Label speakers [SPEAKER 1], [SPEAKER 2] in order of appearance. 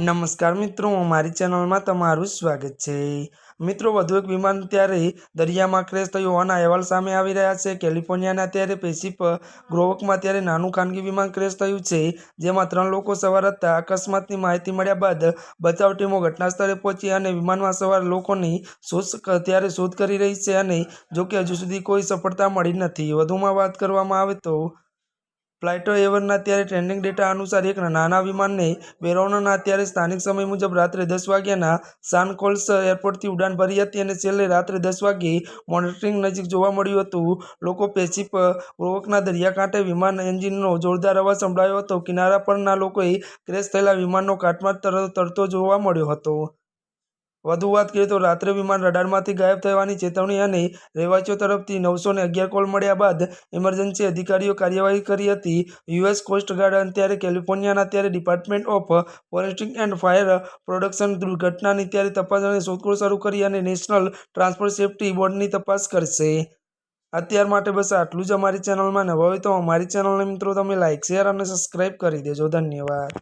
[SPEAKER 1] નમસ્કાર મિત્રો, મારી ચેનલમાં તમારું સ્વાગત છે। મિત્રો, વધુ એક વિમાન ત્યારે દરિયામાં ક્રેશ થયું હોવાના અહેવાલ સામે આવી રહ્યા છે। કેલિફોર્નિયાના ત્યારે પેસિફિક ગ્રોવમાં ત્યારે નાનું ખાનગી વિમાન ક્રેશ થયું છે, જેમાં 3 લોકો સવાર હતા। અકસ્માતની માહિતી મળ્યા બાદ બચાવ ટીમો ઘટનાસ્થળે પહોંચી અને વિમાનમાં સવાર લોકોની શોધ કરી રહી છે, અને જોકે હજુ સુધી કોઈ સફળતા મળી નથી। વધુમાં વાત કરવામાં આવે તો ફ્લાઇટ એવરના ત્યારે ટ્રેન્ડિંગ ડેટા અનુસાર એક નાના વિમાનને બેરોનના ત્યારે સ્થાનિક સમય મુજબ રાત્રે 10 વાગ્યાના સાન કાર્લોસ એરપોર્ટથી ઉડાન ભરી હતી અને છેલ્લે રાત્રે 10 વાગ્યે મોન્ટ્રીયલ નજીક જોવા મળ્યું હતું। લોકો પેસિફિક ગ્રોવના દરિયાકાંઠે વિમાન એન્જિનનો જોરદાર અવાજ સંભળાયો હતો। કિનારા પરના લોકોએ ક્રેશ થયેલા વિમાનનો કાટમાળ તરતો જોવા મળ્યો હતો। વધુ વાત કરીએ તો રાત્રે વિમાન રડારમાંથી ગાયબ થવાની ચેતવણી અને રહેવાસીઓ તરફથી 911 કોલ મળ્યા બાદ ઇમરજન્સી અધિકારીઓએ કાર્યવાહી કરી હતી। યુએસ કોસ્ટ ગાર્ડ અને ત્યારે કેલિફોર્નિયાના ત્યારે department of forest and fire protection દુર્ઘટનાની ત્યારે તપાસ અને શોધખોળ શરૂ કરી અને નેશનલ ટ્રાન્સપોર્ટ સેફ્ટી બોર્ડની તપાસ કરશે। અત્યાર માટે બસ આટલું જ। અમારી ચેનલમાં નવા હોય તો અમારી ચેનલને મિત્રો તમે લાઇક, શેર અને સબસ્ક્રાઇબ કરી દેજો। ધન્યવાદ।